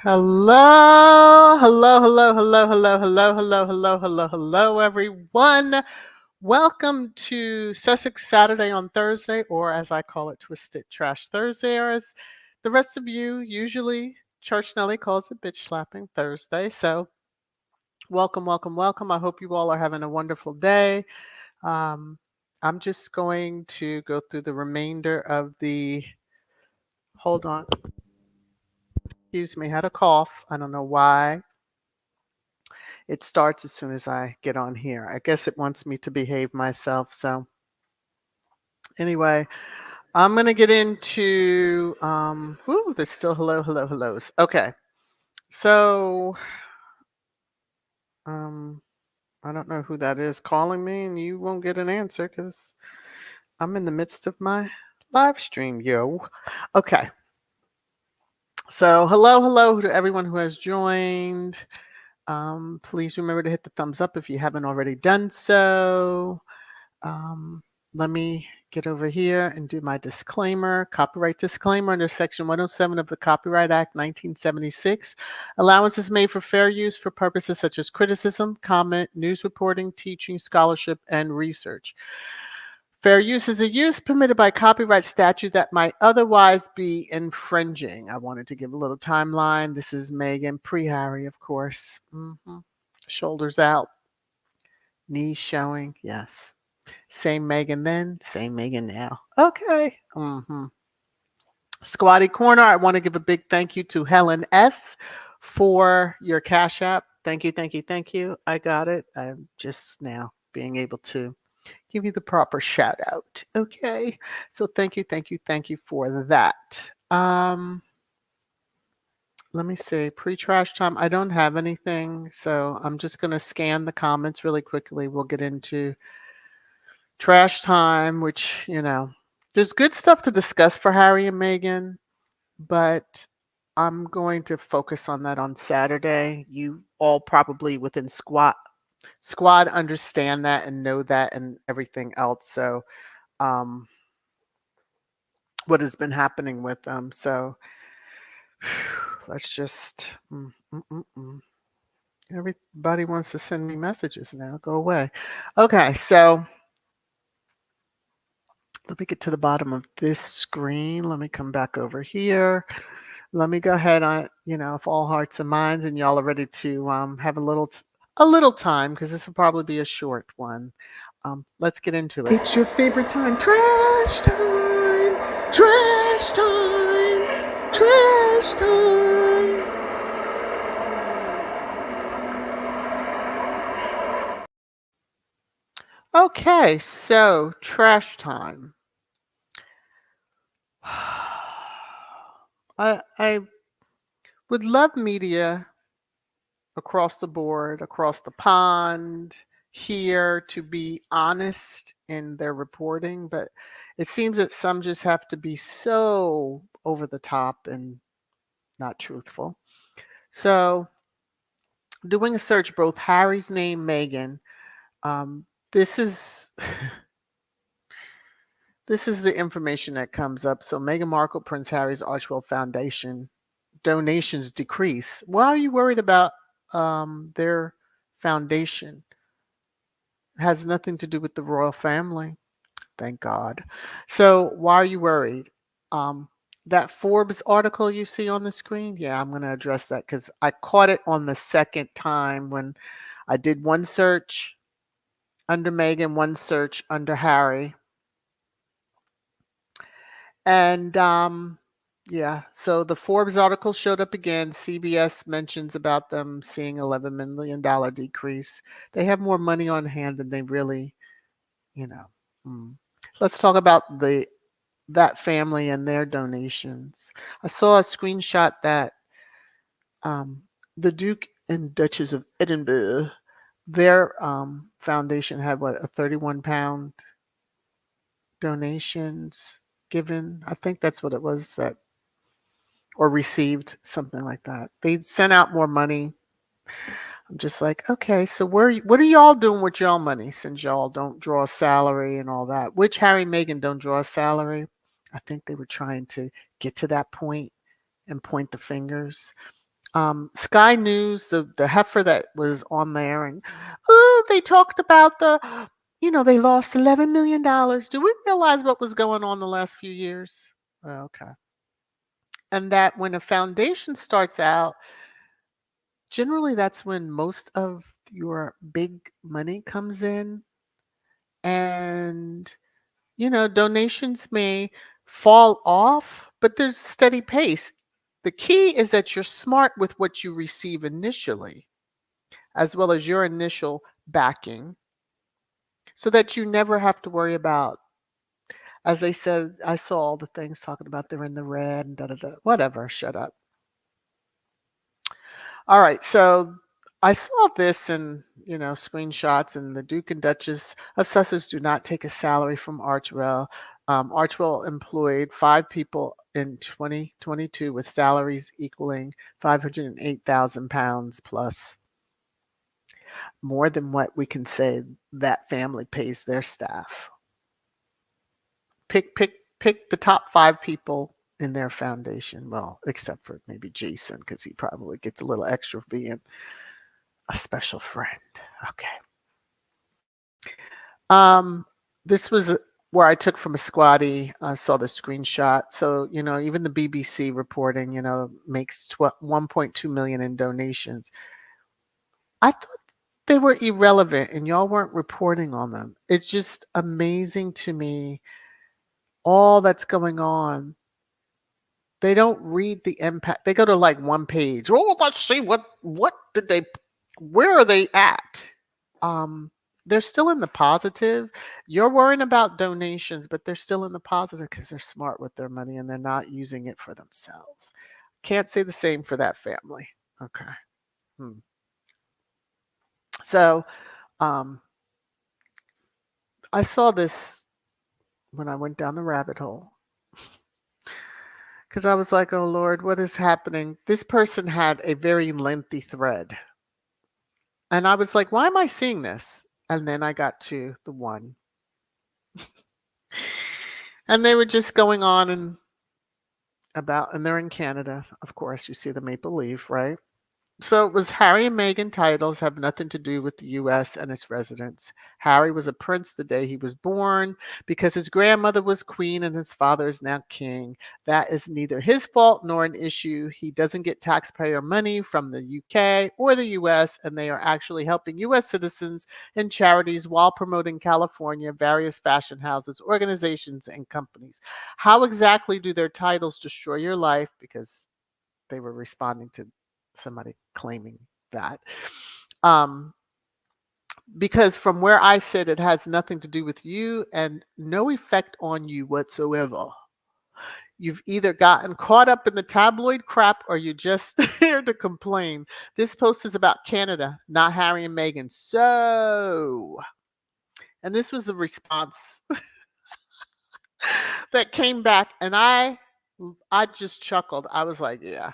Hello, everyone. Welcome to Sussex Saturday on Thursday, or as I call it, Twisted Trash Thursday, or as the rest of you usually, Church Nelly calls it Bitch Slapping Thursday. So, welcome. I hope you all are having a wonderful day. Um, I'm just going to go through the remainder of the. Hold on. Excuse me, had a cough. I don't know why. It starts as soon as I get on here. I guess it wants me to behave myself. So anyway, I'm gonna get into there's still hellos. Okay. So um I don't know who that is calling me, and you won't get an answer because I'm in the midst of my live stream, yo. Okay. So hello to everyone who has joined. Please remember to hit the thumbs up if you haven't already done so. Um, Let me get over here and do my disclaimer. Copyright disclaimer under Section 107 of the Copyright Act 1976. Allowance is made for fair use for purposes such as criticism, comment, news reporting, teaching, scholarship, and research. Fair use is a use permitted by copyright statute that might otherwise be infringing. I wanted to give a little timeline. This is Meghan, pre-Harry, of course. Shoulders out, knees showing, yes. Same Meghan then, same Meghan now. Okay. Squatty Corner, I want to give a big thank you to Helen S. for your Cash App. Thank you. I got it. I'm just now being able to give you the proper shout out. Okay. So thank you for that. Let me see. Pre-trash time. I don't have anything, so I'm just going to scan the comments really quickly. We'll get into trash time, which, there's good stuff to discuss for Harry and Meghan, but I'm going to focus on that on Saturday. You all probably within squad understand that and know that and everything else. So, what has been happening with them. So, let's just. Everybody wants to send me messages now. Go away. Okay, so let me get to the bottom of this screen. Let me come back over here. Let me go ahead on, if all hearts and minds and y'all are ready to have a little time, because this will probably be a short one. Let's get into it. It's your favorite time. Trash time. Trash time. Trash time. Okay, so trash time. I would love media across the board, across the pond, here to be honest in their reporting, but it seems that some just have to be so over the top and not truthful. So, doing a search, both Harry's name, Meghan. This is this is the information that comes up. So, Meghan Markle, Prince Harry's Archewell Foundation donations decrease. Why are you worried about their foundation? It has nothing to do with the royal family. Thank God. So why are you worried? That Forbes article you see on the screen, yeah, I'm going to address that because I caught it on the second time when I did one search under Meghan, one search under Harry. And yeah, so the Forbes article showed up again. CBS mentions about them seeing $11 million decrease. They have more money on hand than they really, you know. Let's talk about that family and their donations. I saw a screenshot that the Duke and Duchess of Edinburgh, their foundation had a 31 pound donations given. I think that's what it was, that or received, something like that. They sent out more money. I'm just like, okay, so what are y'all doing with y'all money, since y'all don't draw a salary and all that? Which Harry and Meghan don't draw a salary. I think they were trying to get to that point and point the fingers. Sky News, the heifer that was on there, and oh, they talked about they lost $11 million. Do we realize what was going on the last few years? Okay. And that when a foundation starts out, generally that's when most of your big money comes in, and donations may fall off, but there's a steady pace. The key is that you're smart with what you receive initially, as well as your initial backing, so that you never have to worry about, as they said, I saw all the things talking about they're in the red and da da da. Whatever, shut up. All right, so I saw this in screenshots, and the Duke and Duchess of Sussex do not take a salary from Archewell. Archewell employed 5 people in 2022 with salaries equaling £508,000 plus, more than what we can say that family pays their staff. Pick the top 5 people in their foundation. Well, except for maybe Jason, because he probably gets a little extra for being a special friend. Okay. Um, this was where I took from a squatty. I saw the screenshot. So, even the BBC reporting, makes 1.2 million in donations. I thought they were irrelevant and y'all weren't reporting on them. It's just amazing to me all that's going on. They don't read the impact. They go to like one page. Oh, let's see what did they where are they at? Um they're still in the positive. You're worrying about donations, but they're still in the positive because they're smart with their money and they're not using it for themselves. Can't say the same for that family. Okay. Hmm. So, um I saw this when I went down the rabbit hole because I was like, oh Lord, what is happening? This person had a very lengthy thread. And I was like, why am I seeing this? And then I got to the one. And they were just going on and they're in Canada. Of course, you see the maple leaf, right? So it was Harry and Meghan titles have nothing to do with the US and its residents. Harry was a prince the day he was born because his grandmother was queen and his father is now king. That is neither his fault nor an issue. He doesn't get taxpayer money from the UK or the US, and they are actually helping US citizens and charities while promoting California, various fashion houses, organizations, and companies. How exactly do their titles destroy your life? Because they were responding to somebody claiming that. Um, because from where I sit, it has nothing to do with you and no effect on you whatsoever. You've either gotten caught up in the tabloid crap or you're just here to complain. This post is about Canada, not Harry and Meghan. So, and this was the response that came back, and I just chuckled. I was like, yeah.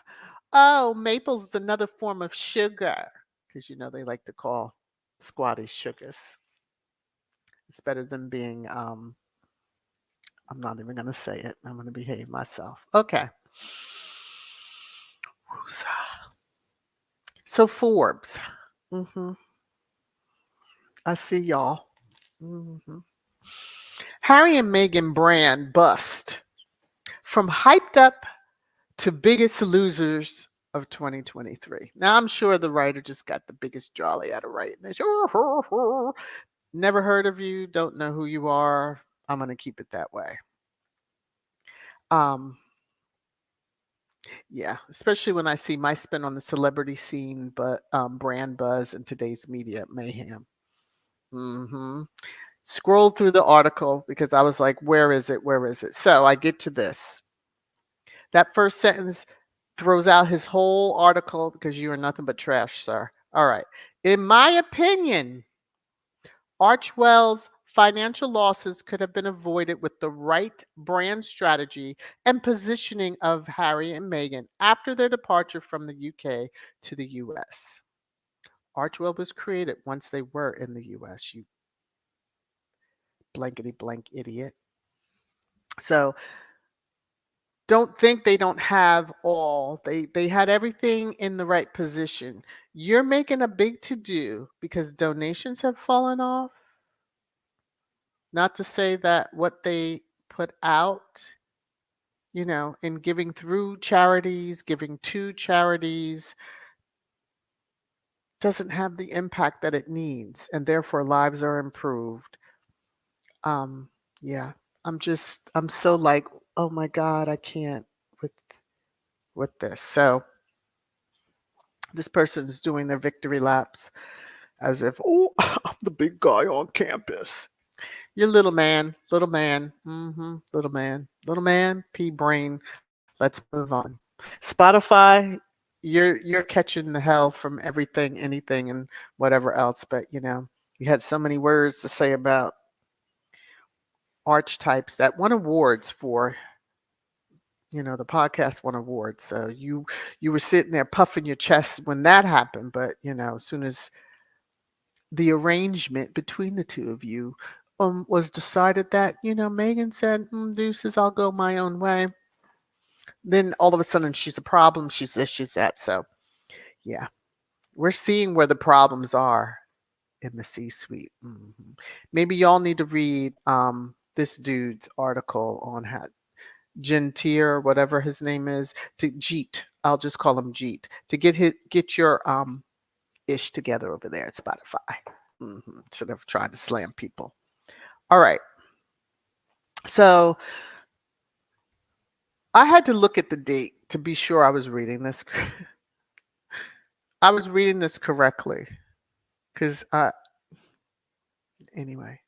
Oh, maple's another form of sugar. Because they like to call squatties sugars. It's better than being I'm not even gonna say it. I'm gonna behave myself. Okay. So Forbes. hmm I see y'all. hmm Harry and Meghan brand bust. From hyped up to biggest losers of 2023. Now, I'm sure the writer just got the biggest jolly out of writing this. Never heard of you, don't know who you are. I'm going to keep it that way. Um, yeah, especially when I see my spin on the celebrity scene, but brand buzz and today's media mayhem. Scrolled through the article because I was like, where is it? Where is it? So I get to this. That first sentence throws out his whole article because you are nothing but trash, sir. All right. In my opinion, Archewell's financial losses could have been avoided with the right brand strategy and positioning of Harry and Meghan after their departure from the UK to the US. Archewell was created once they were in the US, you blankety blank idiot. So don't think they don't have all. They had everything in the right position. You're making a big to do because donations have fallen off. Not to say that what they put out, in giving through charities, giving to charities, doesn't have the impact that it needs, and therefore lives are improved. Um, yeah, I'm so like, oh my God, I can't with this. So this person is doing their victory laps as if, oh, I'm the big guy on campus. You're little man, pea brain. Let's move on. Spotify, you're catching the hell from everything, anything, and whatever else. But you had so many words to say about Archetypes that won awards for. The podcast won awards. So you were sitting there puffing your chest when that happened. But as soon as the arrangement between the two of you was decided that Meghan said, "Deuces, I'll go my own way." Then all of a sudden she's a problem. She's this, she's that. So yeah, we're seeing where the problems are in the C-suite. Maybe y'all need to read this dude's article on Gentier, whatever his name is, to Jeet. I'll just call him Jeet, to get your ish together over there at Spotify. Instead of trying to slam people. All right. So I had to look at the date to be sure I was reading this. I was reading this correctly. Because, anyway.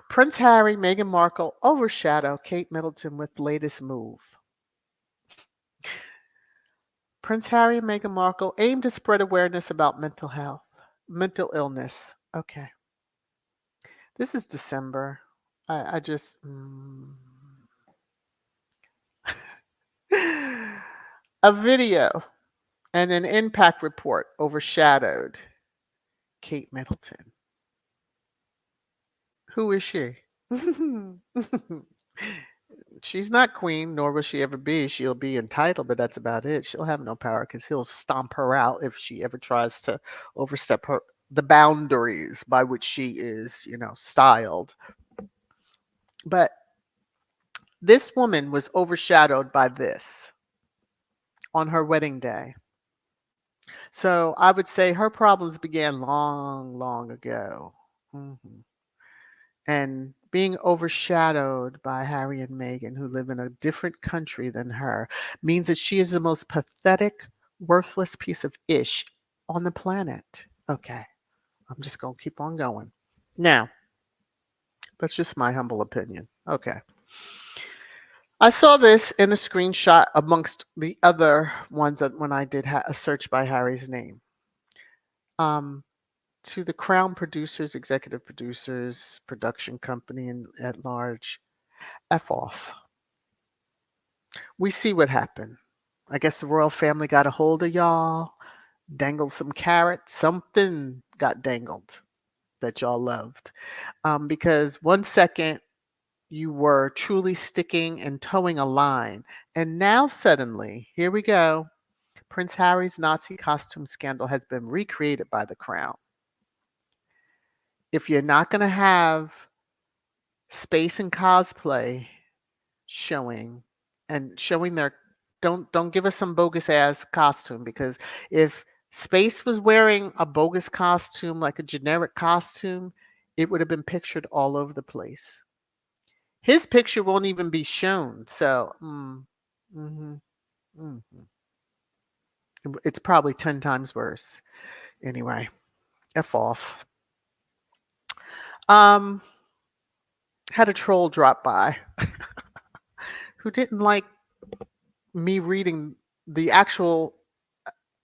Prince Harry, Meghan Markle overshadow Kate Middleton with latest move. Prince Harry and Meghan Markle aim to spread awareness about mental illness. Okay. This is December. I just... A video and an impact report overshadowed Kate Middleton. Who is she? She's not queen, nor will she ever be. She'll be entitled, but that's about it. She'll have no power because he'll stomp her out if she ever tries to overstep the boundaries by which she is, styled. But this woman was overshadowed by this on her wedding day. So I would say her problems began long, long ago. And being overshadowed by Harry and Meghan, who live in a different country than her, means that she is the most pathetic, worthless piece of ish on the planet. Okay, I'm just going to keep on going. Now, that's just my humble opinion. Okay. I saw this in a screenshot amongst the other ones that when I did a search by Harry's name. To the Crown producers, executive producers, production company and at large, F off. We see what happened. I guess the royal family got a hold of y'all, dangled some carrots, something got dangled that y'all loved. Because 1 second you were truly sticking and towing a line. And now suddenly, here we go, Prince Harry's Nazi costume scandal has been recreated by the Crown. If you're not going to have space and cosplay showing their don't give us some bogus ass costume, because if Space was wearing a bogus costume, like a generic costume, it would have been pictured all over the place. His picture won't even be shown, so it's probably 10 times worse. Anyway, F off. Had a troll drop by who didn't like me reading the actual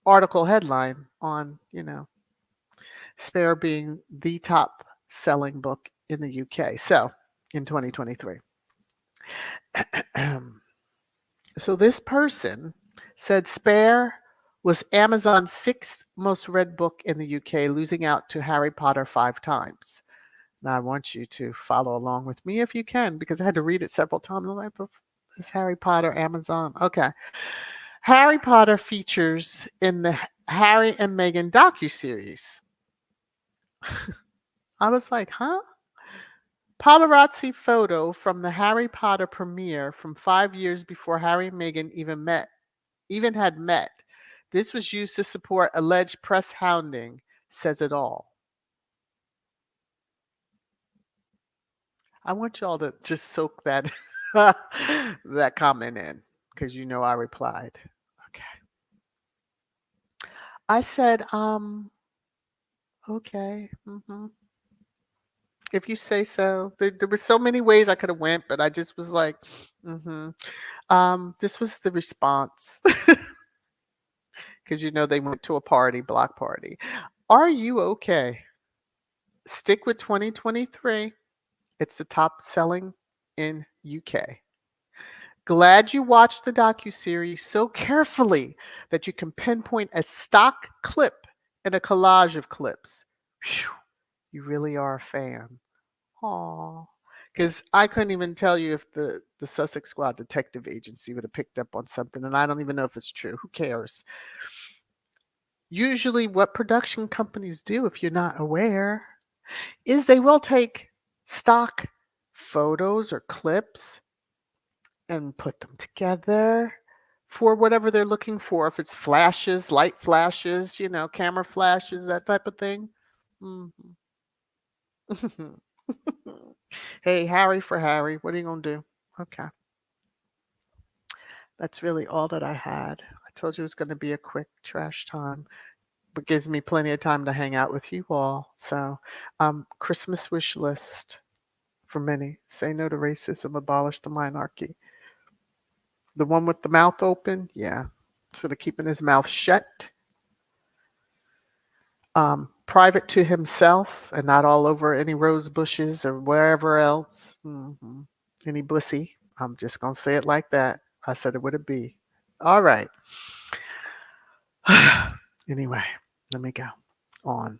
article headline on, Spare being the top selling book in the UK. So, in 2023. So this person said Spare was Amazon's 6th most read book in the UK, losing out to Harry Potter 5 times. Now I want you to follow along with me if you can, because I had to read it several times. I'm like, Is Harry Potter Amazon? Okay. Harry Potter features in the Harry and Meghan docuseries. I was like, huh? Paparazzi photo from the Harry Potter premiere from 5 years before Harry and Meghan even had met. This was used to support alleged press hounding, says it all. I want y'all to just soak that that comment in because you know I replied. Okay. I said, okay. If you say so. There were so many ways I could have went, but I just was like, mm-hmm. This was the response because you know they went to a party, block party. Are you okay? Stick with 2023. It's the top selling in UK. Glad you watched the docuseries so carefully that you can pinpoint a stock clip and a collage of clips. Phew, you really are a fan. Aw. Because I couldn't even tell you if the Sussex Squad Detective Agency would have picked up on something, and I don't even know if it's true. Who cares? Usually, what production companies do, if you're not aware, is they will take stock photos or clips and put them together for whatever they're looking for. If it's flashes, light flashes, camera flashes, that type of thing. Mhm. Hey, Harry for Harry. What are you going to do? Okay. That's really all that I had. I told you it was going to be a quick trash time, but gives me plenty of time to hang out with you all. So, Christmas wish list for many. Say no to racism, abolish the monarchy. The one with the mouth open, yeah. Sort of keeping his mouth shut. Private to himself and not all over any rose bushes or wherever else. Any bussy. I'm just going to say it like that. I said it would it be. All right. Anyway, let me go on.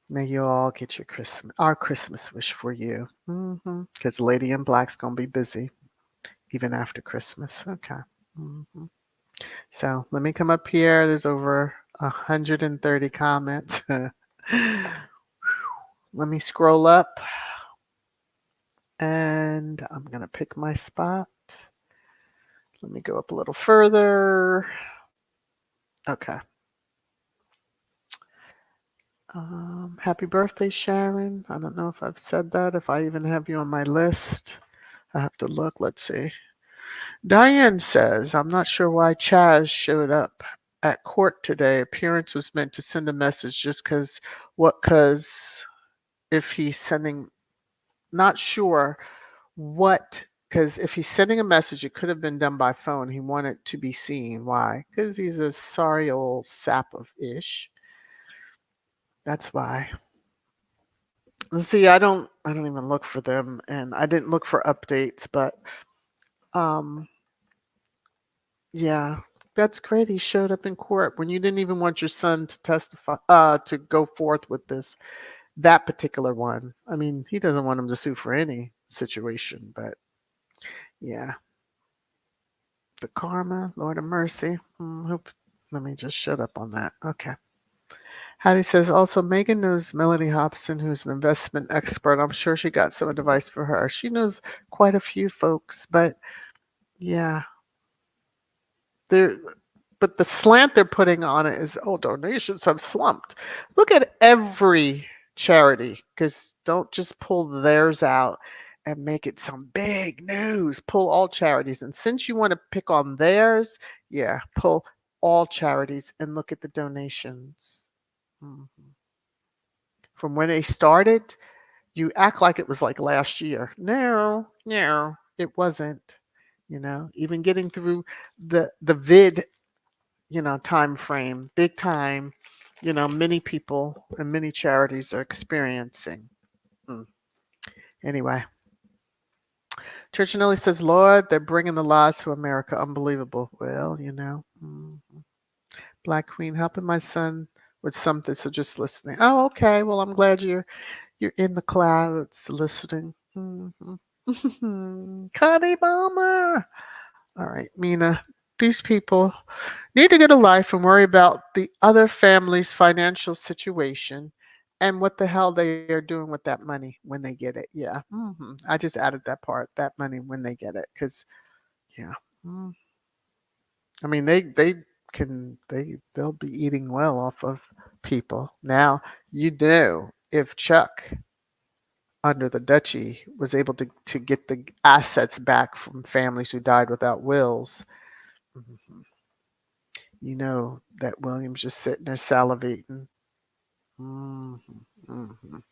May you all get our Christmas wish for you. Because Lady in Black's going to be busy even after Christmas. Okay. So let me come up here. There's over 130 comments. Let me scroll up and I'm going to pick my spot. Let me go up a little further. Okay. Happy birthday, Sharon. I don't know if I've said that, if I even have you on my list. I have to look. Let's see. Diane says, I'm not sure why Chaz showed up at court today. Appearance was meant to send a message just because if he's sending, not sure because if he's sending a message, it could have been done by phone. He wanted to be seen. Why? Because he's a sorry old sap of ish. That's why. See, I don't even look for them, and I didn't look for updates, but um, yeah, that's great. He showed up in court when you didn't even want your son to testify, to go forth with that particular one. I mean, he doesn't want him to sue for any situation, but yeah, the karma, Lord of mercy. Let me just shut up on that. Okay. Hattie says, also, Megan knows Melanie Hobson, who's an investment expert. I'm sure she got some advice for her. She knows quite a few folks, but yeah, but the slant they're putting on it is, oh, donations have slumped. Look at every charity, because don't just pull theirs out and make it some big news. Pull all charities. And since you want to pick on theirs, yeah, pull all charities and look at the donations. From when they started, you act like it was like last year. No, it wasn't. Even getting through the vid, time frame, big time, many people and many charities are experiencing. Anyway, Churchinelli says, Lord, they're bringing the lies to America. Unbelievable. Well, Black Queen, helping my son with something, so just listening. Oh, okay. Well, I'm glad you're in the clouds listening. Connie Bomber. All right, Mina. These people need to get a life and worry about the other family's financial situation and what the hell they are doing with that money when they get it. Yeah. I just added that part, that money when they get it. Because, yeah. mm, I mean, they'll be eating well off of people. Now, if Chuck under the duchy was able to get the assets back from families who died without wills, mhm, you know that William's just sitting there salivating. Mhm, mhm.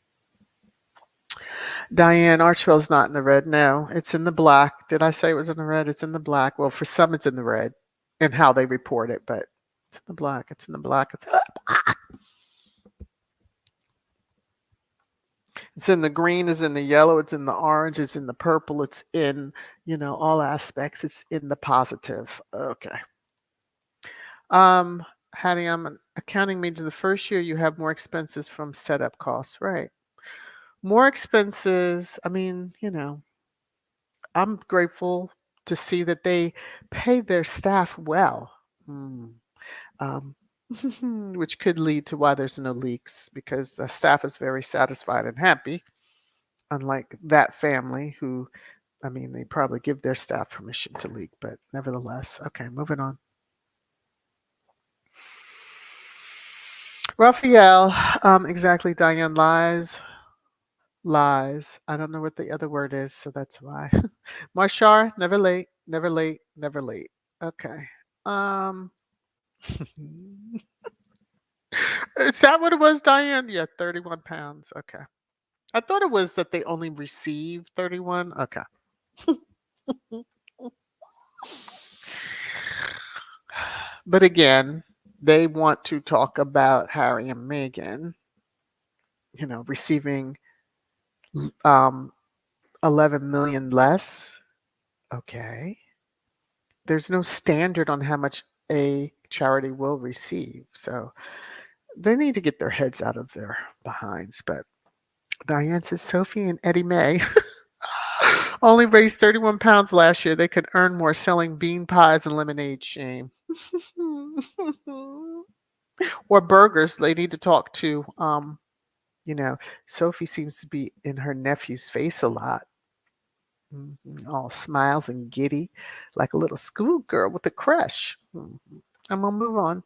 Diane, Archewell's not in the red. No, it's in the black. Did I say it was in the red? It's in the black. Well, for some, it's in the red and how they report it, but it's in the black. It's in the black. It's in the green, it's in the yellow, it's in the orange, it's in the purple, it's in, all aspects. It's in the positive. Okay. Um, Hattie, I'm an accounting major. The first year you have more expenses from setup costs, right? More expenses. I mean, I'm grateful to see that they pay their staff well. Mm. Um, which could lead to why there's no leaks because the staff is very satisfied and happy, unlike that family who, I mean, they probably give their staff permission to leak, but nevertheless. Okay, moving on. Raphael, exactly, Diane, lies. Lies. I don't know what the other word is, so that's why. Marshar, never late, never late, never late. Okay. Um, is that what it was, Diane? Yeah, 31 pounds. Okay. I thought it was that they only received 31. Okay. But again, they want to talk about Harry and Meghan, receiving um 11 million less. Okay. There's no standard on how much a charity will receive. So they need to get their heads out of their behinds. But Diane says Sophie and Eddie May only raised 31 pounds last year. They could earn more selling bean pies and lemonade. Shame. Or burgers. They need to talk to, you know, Sophie seems to be in her nephew's face a lot. All smiles and giddy, like a little schoolgirl with a crush. I'm gonna move on.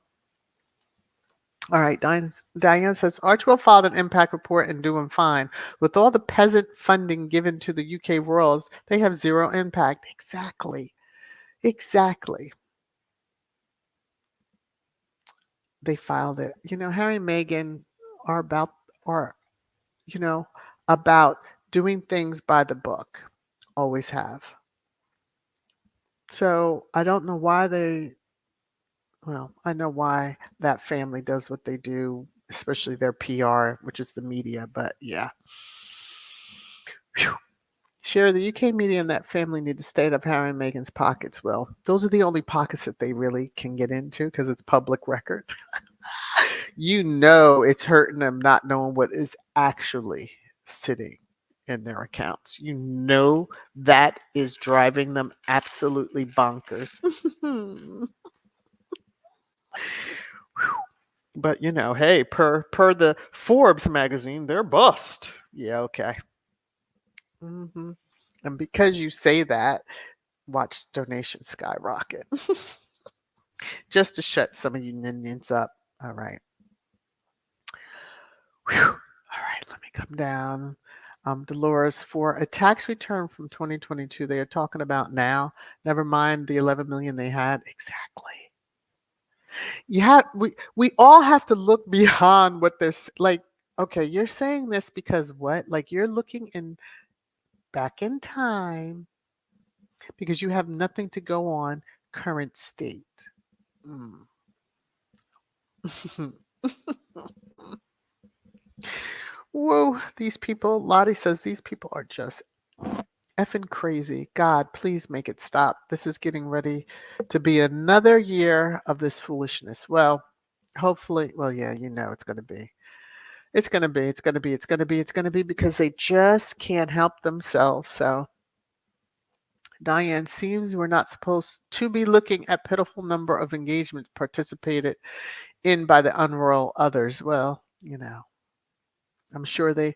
All right, Diane says Archewell filed an impact report and doing fine. With all the peasant funding given to the UK royals, they have zero impact. Exactly. Exactly. They filed it. Harry and Meghan are are, you know, about doing things by the book. Always have. So I don't know why well, I know why that family does what they do, especially their PR, which is the media, but yeah. Phew. Sure, the UK media and that family need to stay out of Harry and Meghan's pockets. Well, those are the only pockets that they really can get into because it's public record. It's hurting them not knowing what is actually sitting in their accounts. That is driving them absolutely bonkers. But hey, per the Forbes magazine, they're bust. Yeah, okay. hmm And because you say that, watch donations skyrocket just to shut some of you ninians up. All right. Whew. All right, let me come down. Dolores, for a tax return from 2022, they are talking about now. Never mind the 11 million they had. Exactly. We all have to look beyond what like. Okay, you're saying this because what? Like you're looking in back in time because you have nothing to go on current state. Mm. Whoa, these people, Lottie says these people are just effing crazy. God, please make it stop. This is getting ready to be another year of this foolishness. Well, hopefully, well, yeah, it's going to be. It's going to be because they just can't help themselves. So, Diane, seems we're not supposed to be looking at pitiful number of engagements participated in by the unroyal others. Well, I'm sure they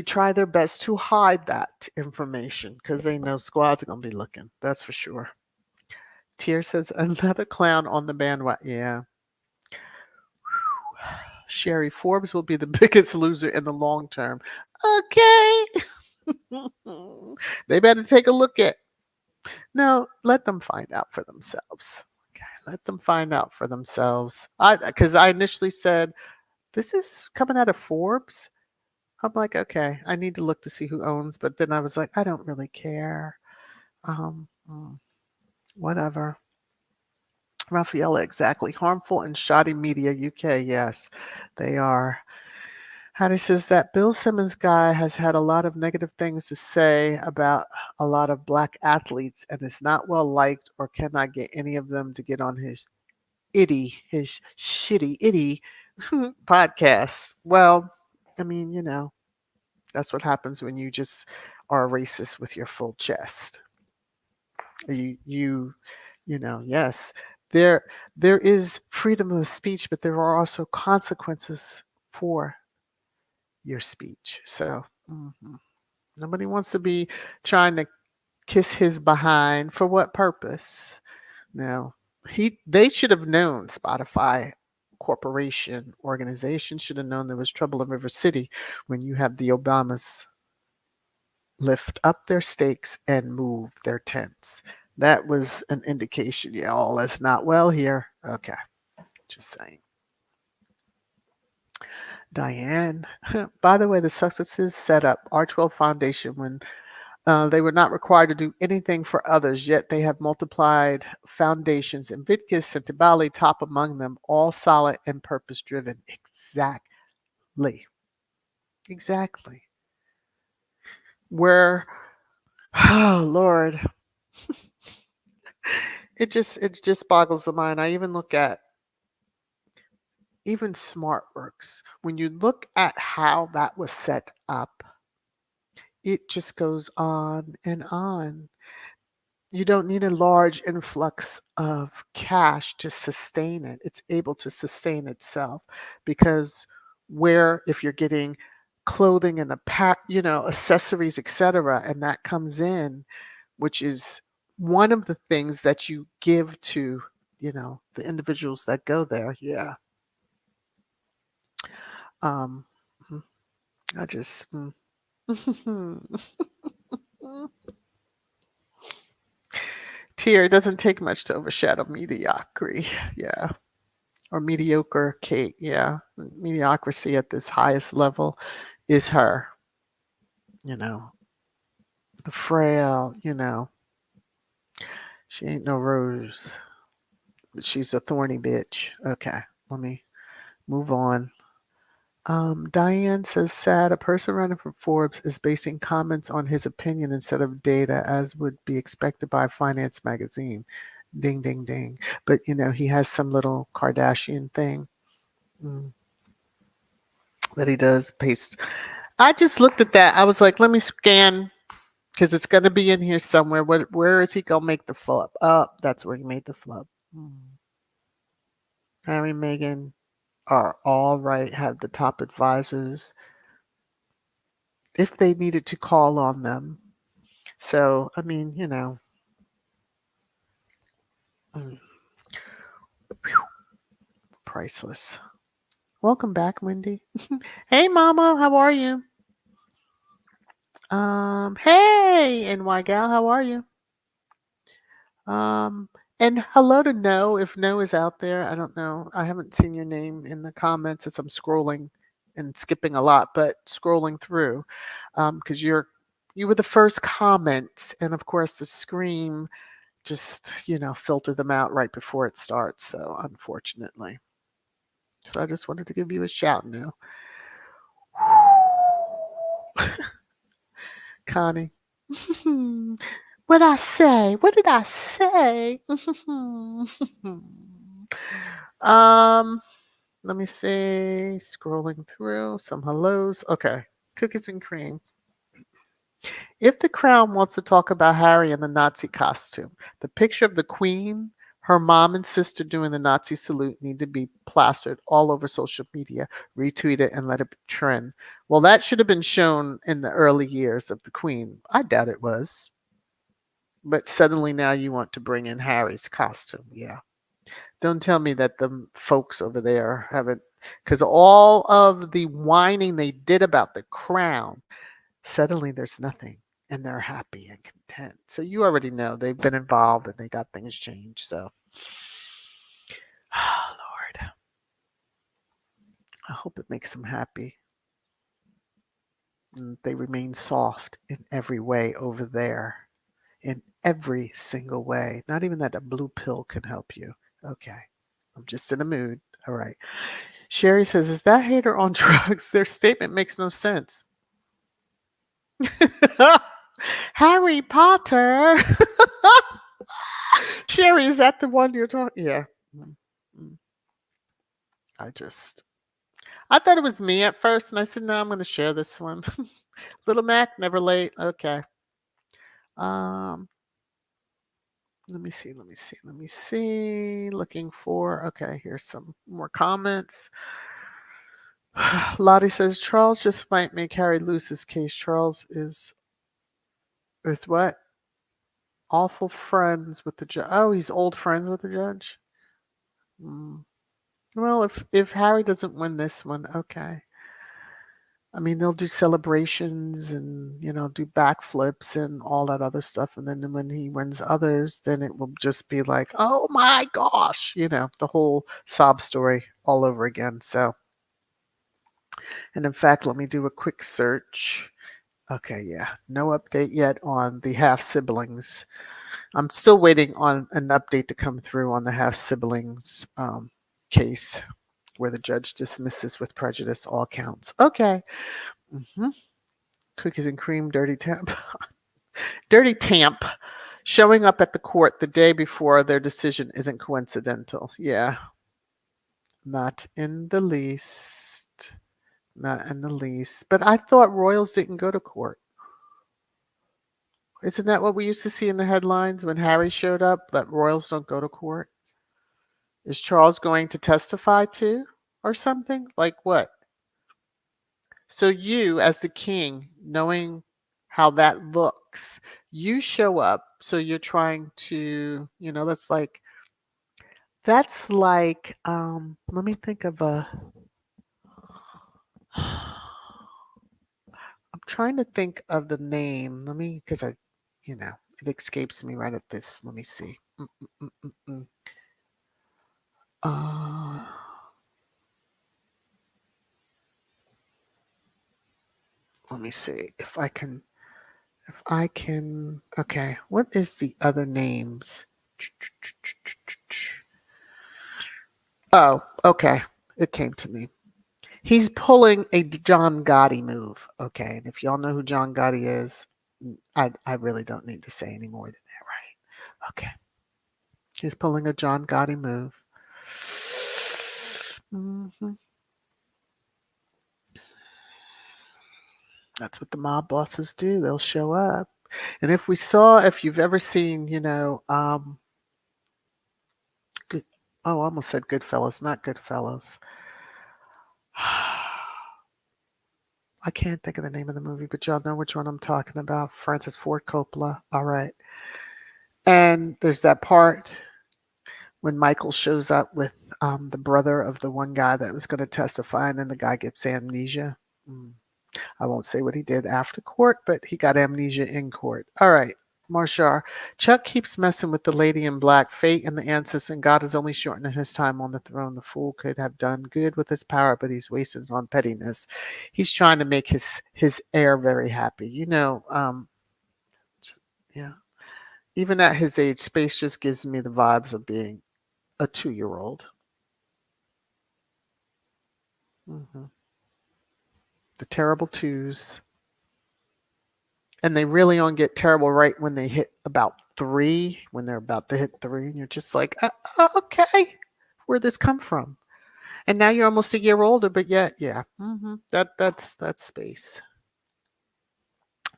try their best to hide that information because they know squads are gonna be looking. That's for sure. Tier says another clown on the bandwagon. Yeah. Sherry, Forbes will be the biggest loser in the long term. Okay. They better take a look at. No, let them find out for themselves. Okay, let them find out for themselves. Because I initially said this is coming out of Forbes. I'm like, okay, I need to look to see who owns, but then I was like, I don't really care. Um, mm, Whatever. Raffaella, exactly. Harmful and shoddy media, UK. Yes, they are. Hattie says that Bill Simmons guy has had a lot of negative things to say about a lot of black athletes and is not well liked or cannot get any of them to get on his shitty itty podcasts. Well, I mean, that's what happens when you just are a racist with your full chest. Yes, there there is freedom of speech, but there are also consequences for your speech. So nobody wants to be trying to kiss his behind for what purpose? No, they should have known. Spotify corporation organization should have known there was trouble in River City when you have the Obamas lift up their stakes and move their tents. That was an indication, yeah, all is not well here. Okay, just saying. Diane, by the way, the Sussexes set up Archewell Foundation when they were not required to do anything for others, yet they have multiplied foundations. Invictus and Tibali top among them, all solid and purpose driven. Exactly. Exactly. Where, oh Lord, it just boggles the mind. I even look at even SmartWorks. When you look at how that was set up, it just goes on and on. You don't need a large influx of cash to sustain it. It's able to sustain itself because where if you're getting clothing and accessories, etc., and that comes in, which is one of the things that you give to, the individuals that go there. Yeah. Um, mm, I just. Tier, it doesn't take much to overshadow mediocrity. Yeah. Or mediocre Kate. Yeah. Mediocrity at this highest level is her. You know, the frail, she ain't no rose, but she's a thorny bitch. Okay. Let me move on. Diane says, sad. A person running for Forbes is basing comments on his opinion instead of data, as would be expected by a finance magazine. Ding, ding, ding. But, he has some little Kardashian thing that he does paste. I just looked at that. I was like, let me scan because it's going to be in here somewhere. Where is he going to make the flip? Oh, that's where he made the flip. Harry and Meghan are all right, have the top advisors if they needed to call on them. So, I mean, mm, priceless. Welcome back, Wendy. Hey, Mama, how are you? Hey, NY Gal, how are you? Um, and hello to No, if No is out there. I don't know. I haven't seen your name in the comments as I'm scrolling and skipping a lot, but scrolling through, because you were the first comments, and of course the scream just filter them out right before it starts. So unfortunately, so I just wanted to give you a shout now, Connie. What I say? What did I say? um, Let me see. Scrolling through some hellos. Okay, cookies and cream. If the Crown wants to talk about Harry in the Nazi costume, the picture of the Queen, her mom and sister doing the Nazi salute need to be plastered all over social media, retweet it, and let it trend. Well, that should have been shown in the early years of the Queen. I doubt it was. But suddenly now you want to bring in Harry's costume. Yeah. Don't tell me that the folks over there haven't, because all of the whining they did about the crown, suddenly there's nothing and they're happy and content. So you already know they've been involved and they got things changed. So, oh, Lord, I hope it makes them happy. And they remain soft in every way over there, in every single way. Not even that a blue pill can help you. Okay. I'm just in a mood. All right. Sherry says, is that hater on drugs? Their statement makes no sense. Harry Potter. Sherry, is that the one you're talking? Yeah. Mm, mm. I thought it was me at first, and I said, no, I'm going to share this one. Little Mac, never late. Okay. Um, let me see. Looking for, okay, here's some more comments. Lottie says, Charles just might make Harry lose his case. Charles is what? Awful friends with the judge. Oh, he's old friends with the judge? Mm. Well, if Harry doesn't win this one, okay. I mean, they'll do celebrations and, do backflips and all that other stuff. And then when he wins others, then it will just be like, oh my gosh, the whole sob story all over again. So, and in fact, let me do a quick search. Okay, yeah, no update yet on the half siblings. I'm still waiting on an update to come through on the half siblings case where the judge dismisses with prejudice all counts. Okay. Mm-hmm. Cookies and cream, dirty tamp. Dirty tamp showing up at the court the day before their decision isn't coincidental. Yeah. Not in the least. Not in the least. But I thought royals didn't go to court. Isn't that what we used to see in the headlines when Harry showed up, that royals don't go to court? Is Charles going to testify too or something? Like what? So you, as the king, knowing how that looks, you show up. So you're trying to, that's like, let me think of I'm trying to think of the name. Because it escapes me right at this. Let me see. Mm, mm, mm. Uh, Let me see if I can. Okay, what is the other names? Oh, okay. It came to me. He's pulling a John Gotti move. Okay, and if y'all know who John Gotti is, I really don't need to say any more than that, right? Okay. He's pulling a John Gotti move. Hmm. That's what the mob bosses do. They'll show up. And if you've ever seen, good, I almost said Goodfellas, not Goodfellas. I can't think of the name of the movie, but y'all know which one I'm talking about. Francis Ford Coppola. All right. And there's that part when Michael shows up with the brother of the one guy that was going to testify, and then the guy gets amnesia. I won't say what he did after court, but he got amnesia in court. All right. Marshar, Chuck keeps messing with the lady in black. Fate and the ancestors and God is only shortening his time on the throne. The fool could have done good with his power, but he's wasted it on pettiness. He's trying to make his heir very happy. Yeah. Even at his age, Space just gives me the vibes of being a 2-year-old. Mm-hmm. The terrible twos. And they really only get terrible right when they hit about 3, when they're about to hit 3, and you're just like, okay, where'd this come from? And now you're almost a year older, but yet, yeah, that's Space.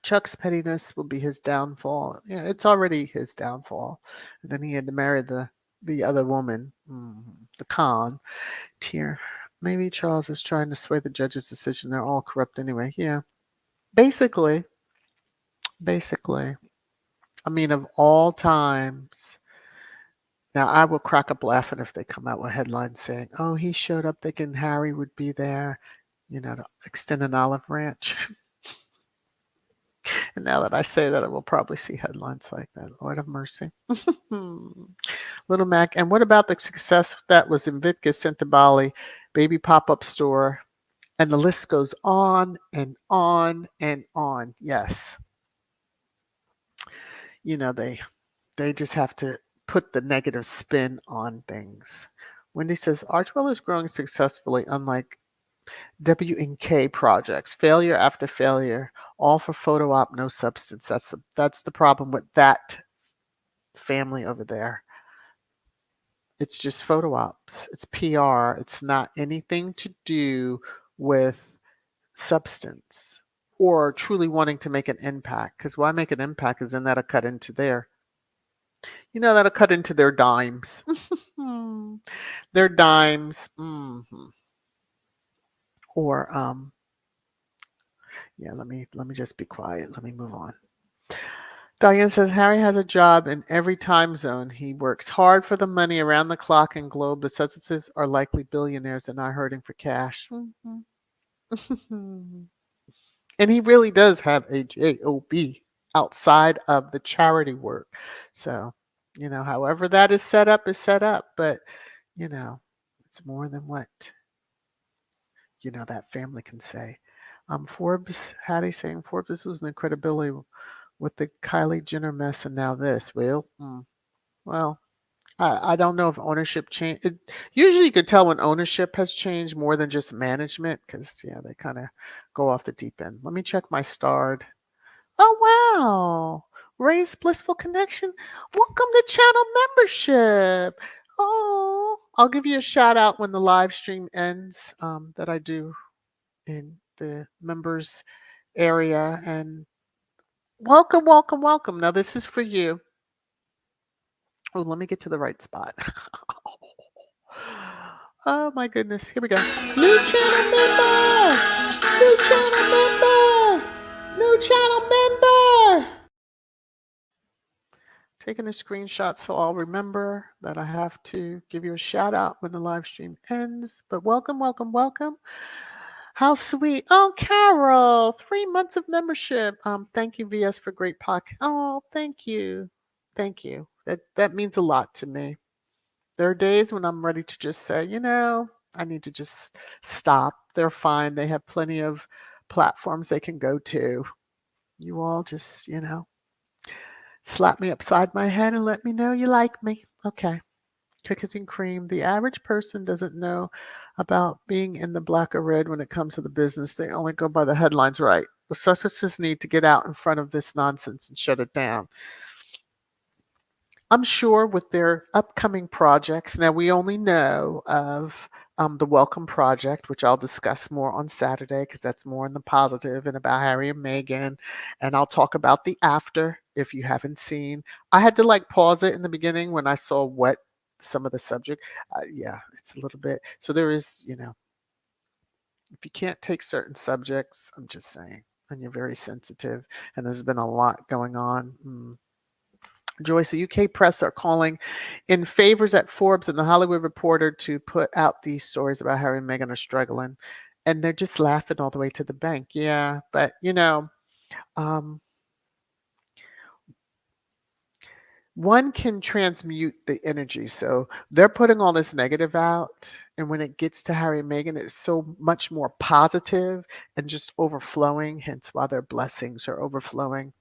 Chuck's pettiness will be his downfall. Yeah, it's already his downfall. And then he had to marry the other woman, the con. Tear. Maybe Charles is trying to sway the judge's decision. They're all corrupt anyway. Yeah. Basically, basically. I mean, of all times. Now, I will crack up laughing if they come out with headlines saying, oh, he showed up thinking Harry would be there, to extend an olive branch. And now that I say that, I will probably see headlines like that. Lord have mercy. Little Mac. And what about the success that was Invictus sent to Bali, baby pop-up store? And the list goes on and on and on. Yes. They just have to put the negative spin on things. Wendy says, Archewell is growing successfully, unlike W&K projects. Failure after failure, all for photo op, no substance. That's the problem with that family over there. It's just photo ops. It's PR. It's not anything to do with substance or truly wanting to make an impact. Because why make an impact? Because then that'll cut into that'll cut into their dimes. Their dimes. Or yeah, let me just be quiet. Let me move on. Diane says Harry has a job in every time zone. He works hard for the money around the clock and globe. The Sussexes are likely billionaires and not hurting for cash. And he really does have a job outside of the charity work. So, however that is set up, but it's more than what that family can say. Forbes, Hattie saying Forbes, this was an incredibility with the Kylie Jenner mess and now this. Well, I don't know if ownership changed. Usually you could tell when ownership has changed more than just management because, they kind of go off the deep end. Let me check my starred. Oh, wow. Ray's Blissful Connection. Welcome to channel membership. Oh, I'll give you a shout out when the live stream ends that I do in the members area. And welcome, welcome, welcome. Now, this is for you. Oh, let me get to the right spot. Oh, my goodness. Here we go. New channel member! New channel member! New channel member! Taking a screenshot so I'll remember that I have to give you a shout out when the live stream ends. But welcome, welcome, welcome. How sweet. Oh, Carol, 3 months of membership. Thank you, VS, for great podcast. Oh, thank you. Thank you. That means a lot to me. There are days when I'm ready to just say, I need to just stop. They're fine. They have plenty of platforms they can go to. You all just, slap me upside my head and let me know you like me. Okay. Cookies and cream. The average person doesn't know about being in the black or red when it comes to the business. They only go by the headlines, right? The Sussexes need to get out in front of this nonsense and shut it down. I'm sure with their upcoming projects, now we only know of the Welcome Project, which I'll discuss more on Saturday because that's more in the positive and about Harry and Meghan. And I'll talk about the after if you haven't seen. I had to pause it in the beginning when I saw what some of the subject. Yeah, it's a little bit. So there is, if you can't take certain subjects, I'm just saying, and you're very sensitive, and there's been a lot going on. Joyce, the UK press are calling in favors at Forbes and the Hollywood Reporter to put out these stories about Harry and Meghan are struggling. And they're just laughing all the way to the bank. Yeah, but, one can transmute the energy. So they're putting all this negative out. And when it gets to Harry and Meghan, it's so much more positive and just overflowing, hence why their blessings are overflowing.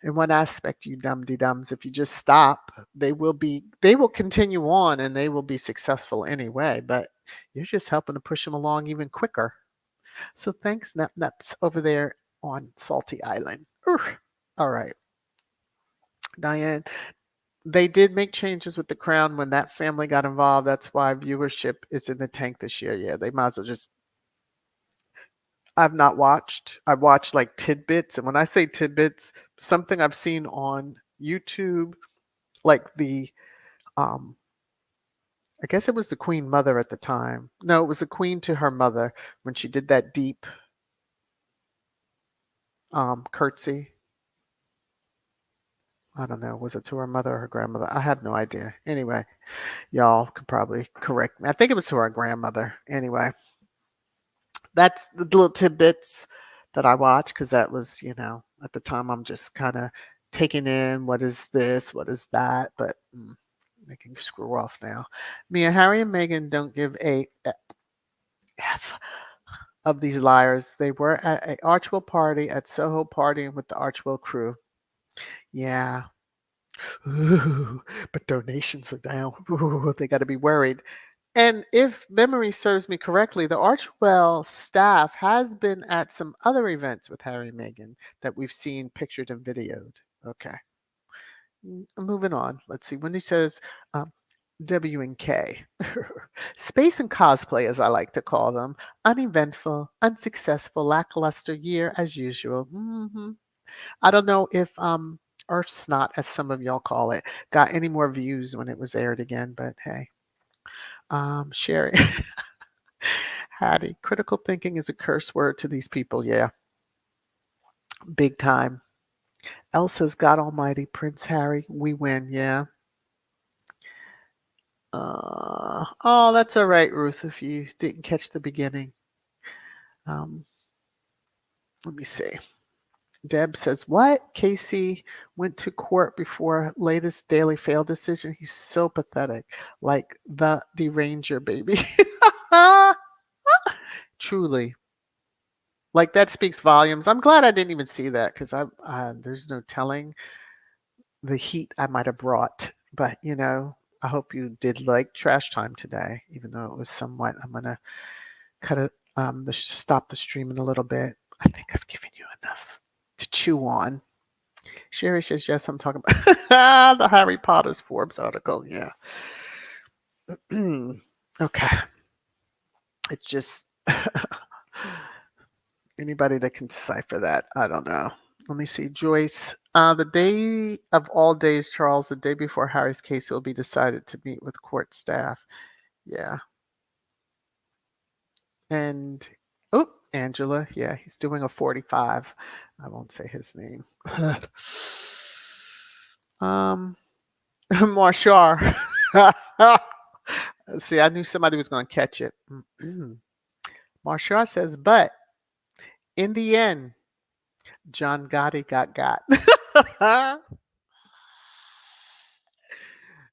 In one aspect, you dum-de-dums, if you just stop, they will continue on and they will be successful anyway, but you're just helping to push them along even quicker. So thanks, Nep-Neps, over there on Salty Island. All right. Diane, they did make changes with the Crown when that family got involved. That's why viewership is in the tank this year. Yeah, they might as well just I've not watched. I watched like tidbits, and when I say tidbits, something I've seen on YouTube, like um, I guess it was the Queen Mother at the time. No, it was the Queen to her mother when she did that deep curtsy. I don't know, was it to her mother or her grandmother? I have no idea. Anyway, y'all could probably correct me. I think it was to her grandmother. Anyway, that's the little tidbits that I watch because that was, at the time I'm just kind of taking in what is this, what is that, but they can screw off now. Mia, Harry and Meghan don't give a F of these liars. They were at a Archewell party at Soho partying with the Archewell crew. Yeah. Ooh, but donations are down. Ooh, they got to be worried. And if memory serves me correctly, the Archewell staff has been at some other events with Harry and Meghan that we've seen pictured and videoed. Okay. Moving on. Let's see. Wendy says, W and K. Space and cosplay, as I like to call them. Uneventful, unsuccessful, lackluster year as usual. I don't know if Earth Snot, as some of y'all call it, got any more views when it was aired again, but hey. Sherry. Hattie, critical thinking is a curse word to these people. Yeah, big time. Elsa's God Almighty, Prince Harry, we win. Yeah. Oh, that's all right, Ruth, if you didn't catch the beginning. Um, let me see. Deb says, what? Casey went to court before latest Daily Fail decision. He's so pathetic. Like the deranger, baby. Truly. Like that speaks volumes. I'm glad I didn't even see that because there's no telling the heat I might have brought. But I hope you did like trash time today, even though it was somewhat. I'm gonna cut it. Stop the stream in a little bit. I think I've given you enough to chew on. Sherry says yes. I'm talking about the Harry Potter's Forbes article. Yeah. Okay. It's just anybody that can decipher that. I don't know. Let me see. Joyce. The day of all days, Charles, the day before Harry's case will be decided to meet with court staff. Yeah. And, oh, Angela. Yeah, he's doing a 45. I won't say his name. Marshar. See, I knew somebody was going to catch it. Marshar says, but in the end, John Gotti got.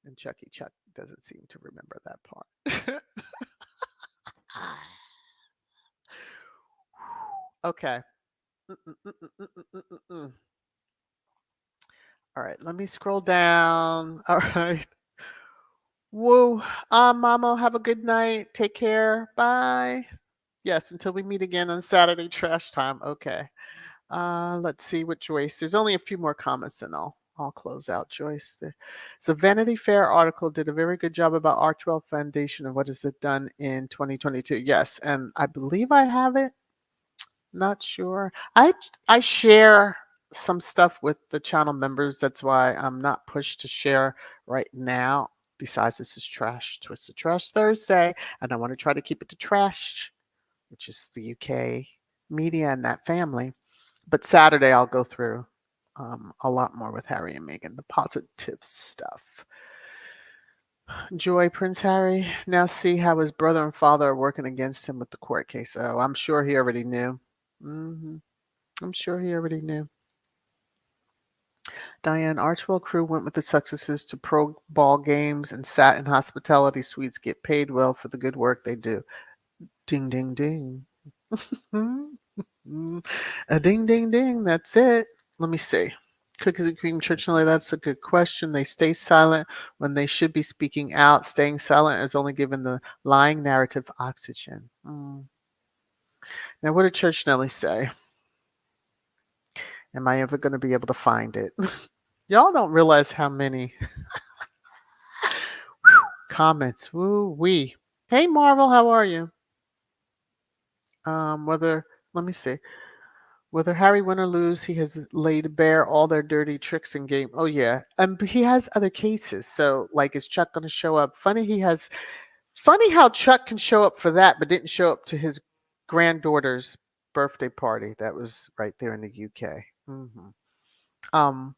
And Chucky Chuck doesn't seem to remember that part. Okay. All right, let me scroll down. All right. Woo. Mama, have a good night. Take care. Bye. Yes, until we meet again on Saturday trash time. Okay. Let's see what Joyce. There's only a few more comments and I'll close out Joyce. So Vanity Fair article did a very good job about Archewell Foundation and what has it done in 2022. Yes, and I believe I have it. Not sure. I share some stuff with the channel members. That's why I'm not pushed to share right now. Besides, this is Trash Twisted Trash Thursday, and I want to try to keep it to trash, which is the UK media and that family. But Saturday I'll go through a lot more with Harry and Meghan, the positive stuff. Joy, Prince Harry now see how his brother and father are working against him with the court case. Oh, I'm sure he already knew. I'm sure he already knew. Diane, Archewell crew went with the Sussexes to pro ball games and sat in hospitality suites, get paid well for the good work they do. Ding, ding, ding. A ding, ding, ding. That's it. Let me see. Cookies and cream churchnelly, that's a good question. They stay silent when they should be speaking out. Staying silent is only giving the lying narrative oxygen. Now, what did Churchnelly say? Am I ever going to be able to find it? Y'all don't realize how many comments. Woo wee. Hey, Marvel, how are you? Whether Let me see. Whether Harry win or lose, he has laid bare all their dirty tricks and game. Oh yeah, but he has other cases. So, like, is Chuck going to show up? Funny how Chuck can show up for that, but didn't show up to his granddaughter's birthday party. That was right there in the UK. Um,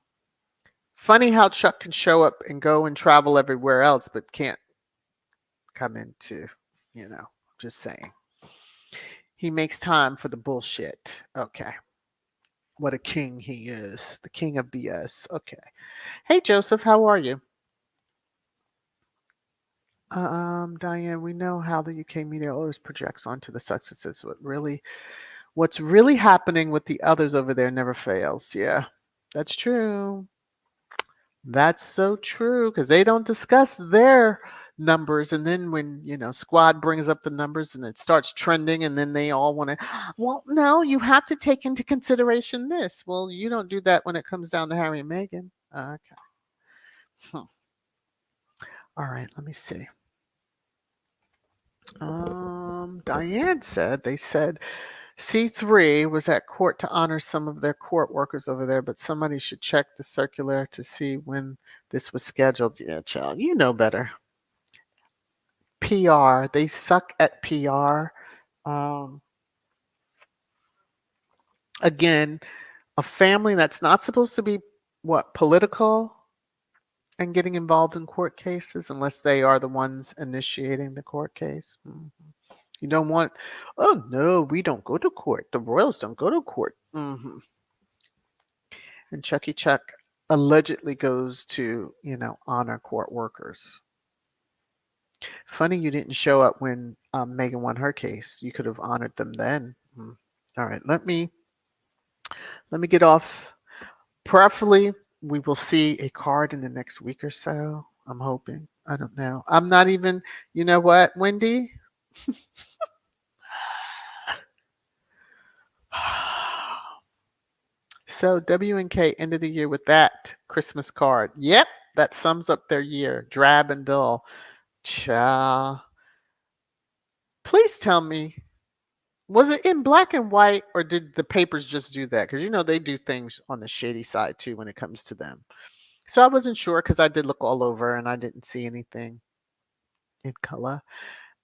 Funny how Chuck can show up and go and travel everywhere else, but can't come into, just saying. He makes time for the bullshit. Okay. What a king he is. The king of BS. Okay. Hey, Joseph, how are you? Diane, we know how the UK media always projects onto the Sussexes. What's really happening with the others over there never fails. Yeah, that's true. That's so true because they don't discuss their numbers. And then when, Squad brings up the numbers and it starts trending, and then they all want to, well, no, you have to take into consideration this. Well, you don't do that when it comes down to Harry and Meghan. Okay. All right, let me see. Diane said they said C3 was at court to honor some of their court workers over there, but somebody should check the circular to see when this was scheduled. Yeah, child, you know better. PR, they suck at PR. Um, Again, a family that's not supposed to be political and getting involved in court cases unless they are the ones initiating the court case. You don't want, oh no, we don't go to court. The royals don't go to court. And Chucky Chuck allegedly goes to, honor court workers. Funny you didn't show up when Meghan won her case. You could have honored them then. All right, let me get off. Preferably, we will see a card in the next week or so. I'm hoping. I don't know. I'm not even, you know what, Wendy? So W&K ended the year with that Christmas card. Yep, that sums up their year. Drab and dull. Cha. Please tell me, was it in black and white or did the papers just do that? Because they do things on the shady side too when it comes to them. So I wasn't sure because I did look all over and I didn't see anything in color.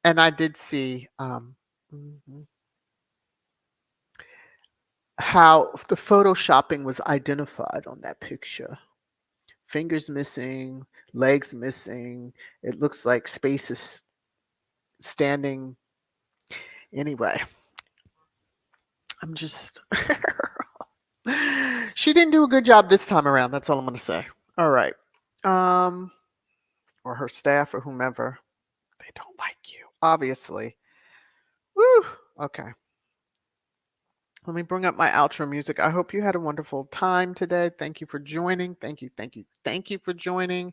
And I did see how the photoshopping was identified on that picture. Fingers missing, legs missing. It looks like space is standing. Anyway, I'm just. She didn't do a good job this time around. That's all I'm going to say. All right. Or her staff or whomever. They don't like you, obviously. Woo. Okay. Let me bring up my outro music. I hope you had a wonderful time today. Thank you for joining. Thank you for joining.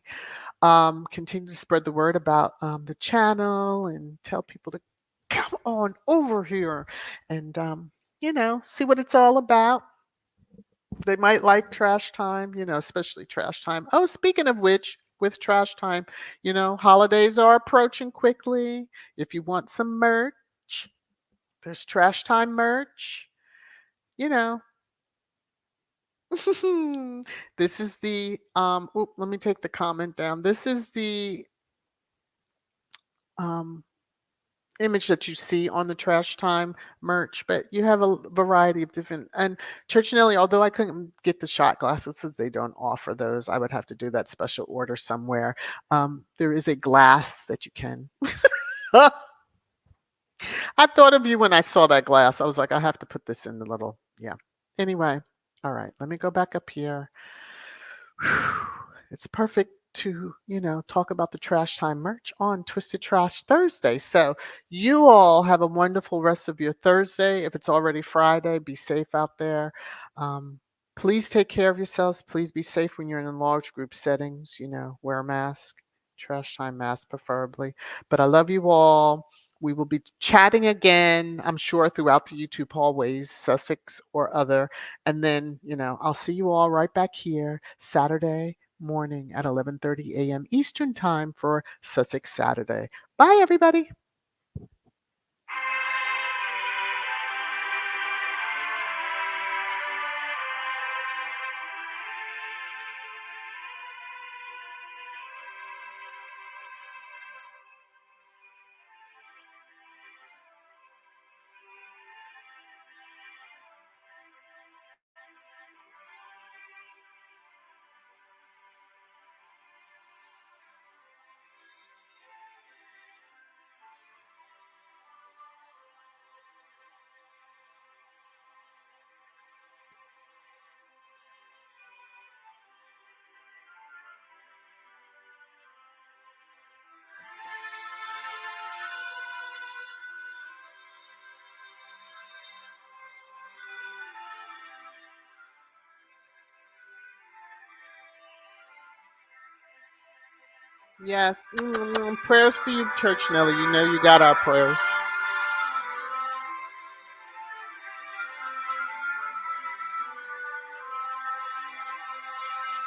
Continue to spread the word about the channel and tell people to come on over here and see what it's all about. They might like Trash Time, especially Trash Time. Oh, speaking of which, with Trash Time, holidays are approaching quickly. If you want some merch, there's Trash Time merch. This is the let me take the comment down. This is the image that you see on the Trash Time merch, but you have a variety of different. And Church Nelly, although I couldn't get the shot glasses since they don't offer those, I would have to do that special order somewhere. There is a glass that you can. I thought of you when I saw that glass. I was like, I have to put this in the little, yeah. Anyway, all right, let me go back up here. It's perfect to, talk about the Trash Time merch on Twisted Trash Thursday. So you all have a wonderful rest of your Thursday. If it's already Friday, be safe out there. Please take care of yourselves. Please be safe when you're in large group settings. Wear a mask, Trash Time mask preferably. But I love you all. We will be chatting again, I'm sure, throughout the YouTube hallways, Sussex or other. And then, I'll see you all right back here Saturday morning at 11:30 a.m. Eastern Time for Sussex Saturday. Bye, everybody. Yes. Prayers for you, Church Nelly. You know you got our prayers.